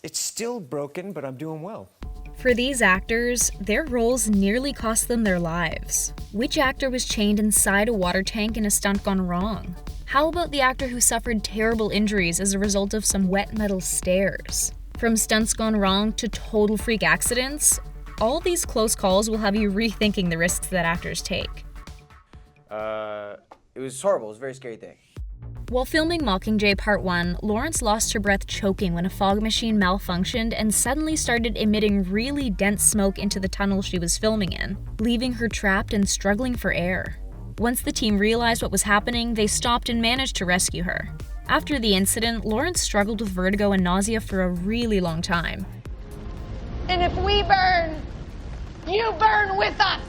It's still broken, but I'm doing well. For these actors, their roles nearly cost them their lives. Which actor was chained inside a water tank in a stunt gone wrong? How about the actor who suffered terrible injuries as a result of some wet metal stairs? From stunts gone wrong to total freak accidents, all these close calls will have you rethinking the risks that actors take. It was horrible. It was a very scary thing. While filming Mockingjay Part 1, Lawrence lost her breath choking when a fog machine malfunctioned and suddenly started emitting really dense smoke into the tunnel she was filming in, leaving her trapped and struggling for air. Once the team realized what was happening, they stopped and managed to rescue her. After the incident, Lawrence struggled with vertigo and nausea for a really long time. And if we burn, you burn with us!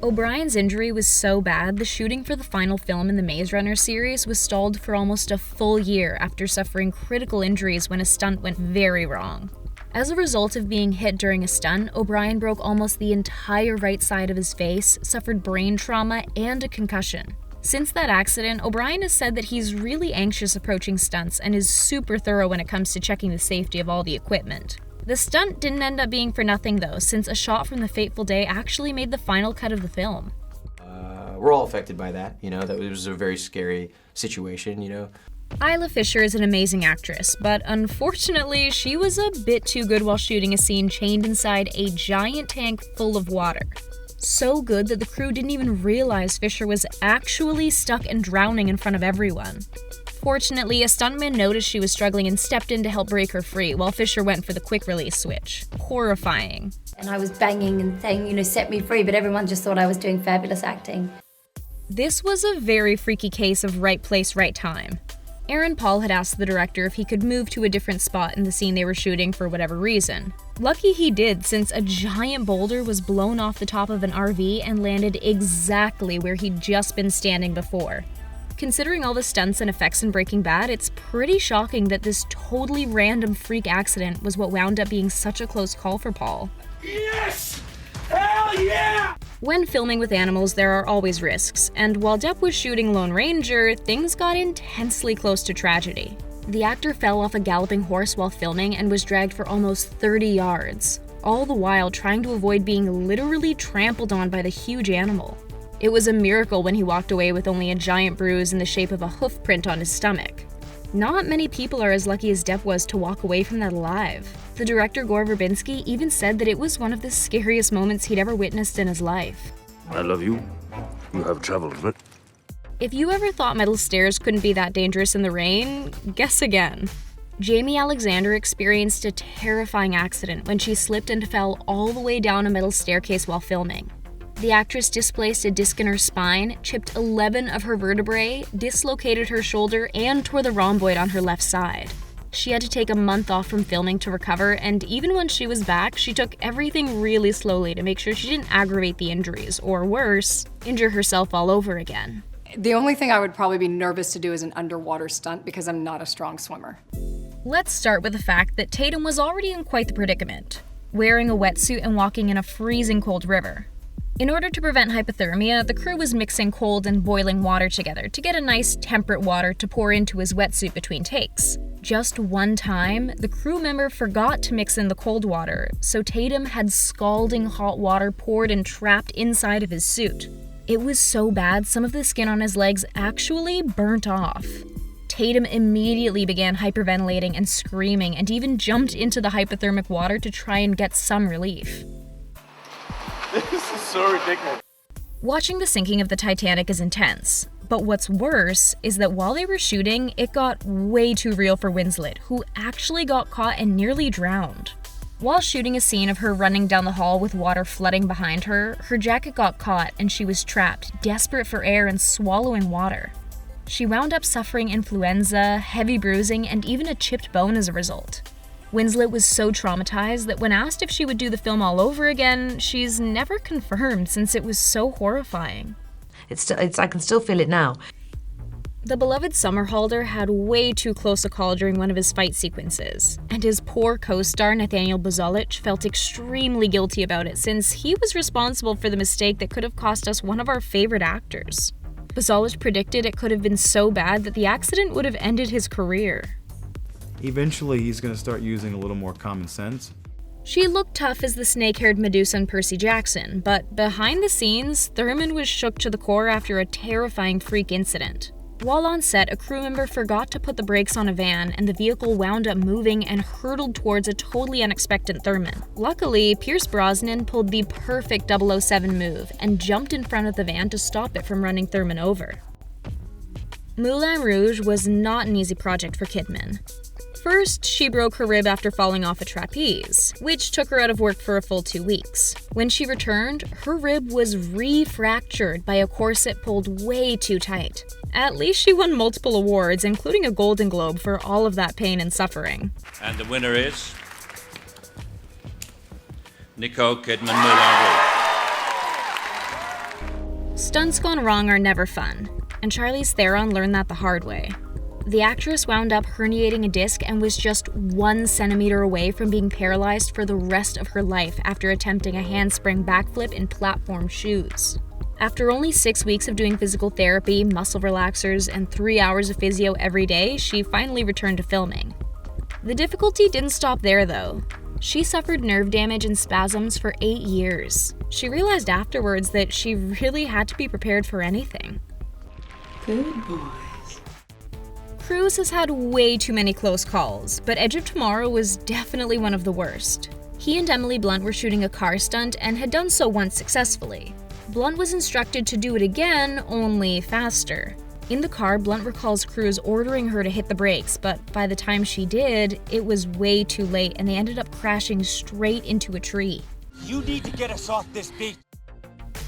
O'Brien's injury was so bad, the shooting for the final film in the Maze Runner series was stalled for almost a full year after suffering critical injuries when a stunt went very wrong. As a result of being hit during a stunt, O'Brien broke almost the entire right side of his face, suffered brain trauma, and a concussion. Since that accident, O'Brien has said that he's really anxious approaching stunts and is super thorough when it comes to checking the safety of all the equipment. The stunt didn't end up being for nothing though, since a shot from the fateful day actually made the final cut of the film. We're all affected by that, that was a very scary situation, Isla Fisher is an amazing actress, but unfortunately, she was a bit too good while shooting a scene chained inside a giant tank full of water. So good that the crew didn't even realize Fisher was actually stuck and drowning in front of everyone. Fortunately, a stuntman noticed she was struggling and stepped in to help break her free, while Fisher went for the quick release switch. Horrifying. And I was banging and saying, set me free, but everyone just thought I was doing fabulous acting. This was a very freaky case of right place, right time. Aaron Paul had asked the director if he could move to a different spot in the scene they were shooting for whatever reason. Lucky he did, since a giant boulder was blown off the top of an RV and landed exactly where he'd just been standing before. Considering all the stunts and effects in Breaking Bad, it's pretty shocking that this totally random freak accident was what wound up being such a close call for Paul. Yes! Hell yeah! When filming with animals, there are always risks, and while Depp was shooting Lone Ranger, things got intensely close to tragedy. The actor fell off a galloping horse while filming and was dragged for almost 30 yards, all the while trying to avoid being literally trampled on by the huge animal. It was a miracle when he walked away with only a giant bruise in the shape of a hoof print on his stomach. Not many people are as lucky as Depp was to walk away from that alive. The director Gore Verbinski even said that it was one of the scariest moments he'd ever witnessed in his life. I love you. You have trouble with it. If you ever thought metal stairs couldn't be that dangerous in the rain, guess again. Jaime Alexander experienced a terrifying accident when she slipped and fell all the way down a metal staircase while filming. The actress displaced a disc in her spine, chipped 11 of her vertebrae, dislocated her shoulder, and tore the rhomboid on her left side. She had to take a month off from filming to recover, and even when she was back, she took everything really slowly to make sure she didn't aggravate the injuries, or worse, injure herself all over again. The only thing I would probably be nervous to do is an underwater stunt because I'm not a strong swimmer. Let's start with the fact that Tatum was already in quite the predicament, wearing a wetsuit and walking in a freezing cold river. In order to prevent hypothermia, the crew was mixing cold and boiling water together to get a nice temperate water to pour into his wetsuit between takes. Just one time, the crew member forgot to mix in the cold water, so Tatum had scalding hot water poured and trapped inside of his suit. It was so bad, some of the skin on his legs actually burnt off. Tatum immediately began hyperventilating and screaming, and even jumped into the hypothermic water to try and get some relief. This is so ridiculous. Watching the sinking of the Titanic is intense, but what's worse is that while they were shooting, it got way too real for Winslet, who actually got caught and nearly drowned. While shooting a scene of her running down the hall with water flooding behind her, her jacket got caught and she was trapped, desperate for air and swallowing water. She wound up suffering influenza, heavy bruising, and even a chipped bone as a result. Winslet was so traumatized that when asked if she would do the film all over again, she's never confirmed since it was so horrifying. I can still feel it now. The beloved Somerhalder had way too close a call during one of his fight sequences, and his poor co-star Nathaniel Buzolic felt extremely guilty about it since he was responsible for the mistake that could have cost us one of our favorite actors. Buzolic predicted it could have been so bad that the accident would have ended his career. Eventually, he's going to start using a little more common sense. She looked tough as the snake-haired Medusa and Percy Jackson, but behind the scenes, Thurman was shook to the core after a terrifying freak incident. While on set, a crew member forgot to put the brakes on a van, and the vehicle wound up moving and hurtled towards a totally unexpected Thurman. Luckily, Pierce Brosnan pulled the perfect 007 move and jumped in front of the van to stop it from running Thurman over. Moulin Rouge was not an easy project for Kidman. First, she broke her rib after falling off a trapeze, which took her out of work for a full 2 weeks. When she returned, her rib was re-fractured by a corset pulled way too tight. At least she won multiple awards, including a Golden Globe, for all of that pain and suffering. And the winner is Nicole Kidman, Moulin Rouge. Stunts gone wrong are never fun, and Charlize Theron learned that the hard way. The actress wound up herniating a disc and was just 1 centimeter away from being paralyzed for the rest of her life after attempting a handspring backflip in platform shoes. After only 6 weeks of doing physical therapy, muscle relaxers, and 3 hours of physio every day, she finally returned to filming. The difficulty didn't stop there, though. She suffered nerve damage and spasms for 8 years. She realized afterwards that she really had to be prepared for anything. Good boy. Cruise has had way too many close calls, but Edge of Tomorrow was definitely one of the worst. He and Emily Blunt were shooting a car stunt and had done so once successfully. Blunt was instructed to do it again, only faster. In the car, Blunt recalls Cruise ordering her to hit the brakes, but by the time she did, it was way too late and they ended up crashing straight into a tree. You need to get us off this beach.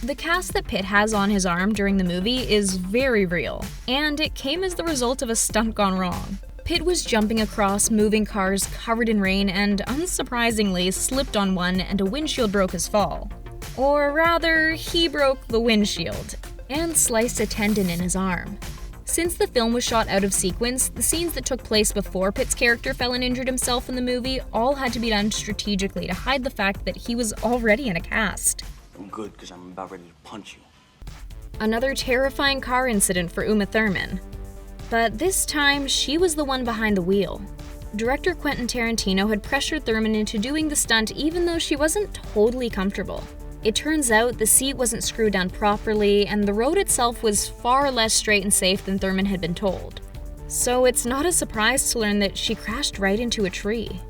The cast that Pitt has on his arm during the movie is very real, and it came as the result of a stunt gone wrong. Pitt was jumping across moving cars covered in rain and, unsurprisingly, slipped on one and a windshield broke his fall. Or rather, he broke the windshield and sliced a tendon in his arm. Since the film was shot out of sequence, the scenes that took place before Pitt's character fell and injured himself in the movie all had to be done strategically to hide the fact that he was already in a cast. I'm good because I'm about ready to punch you. Another terrifying car incident for Uma Thurman. But this time, she was the one behind the wheel. Director Quentin Tarantino had pressured Thurman into doing the stunt even though she wasn't totally comfortable. It turns out the seat wasn't screwed down properly, and the road itself was far less straight and safe than Thurman had been told. So it's not a surprise to learn that she crashed right into a tree.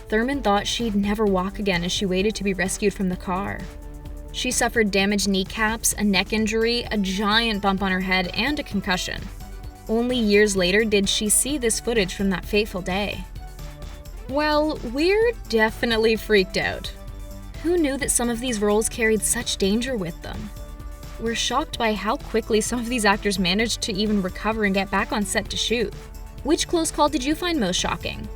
Thurman thought she'd never walk again as she waited to be rescued from the car. She suffered damaged kneecaps, a neck injury, a giant bump on her head, and a concussion. Only years later did she see this footage from that fateful day. Well, we're definitely freaked out. Who knew that some of these roles carried such danger with them? We're shocked by how quickly some of these actors managed to even recover and get back on set to shoot. Which close call did you find most shocking?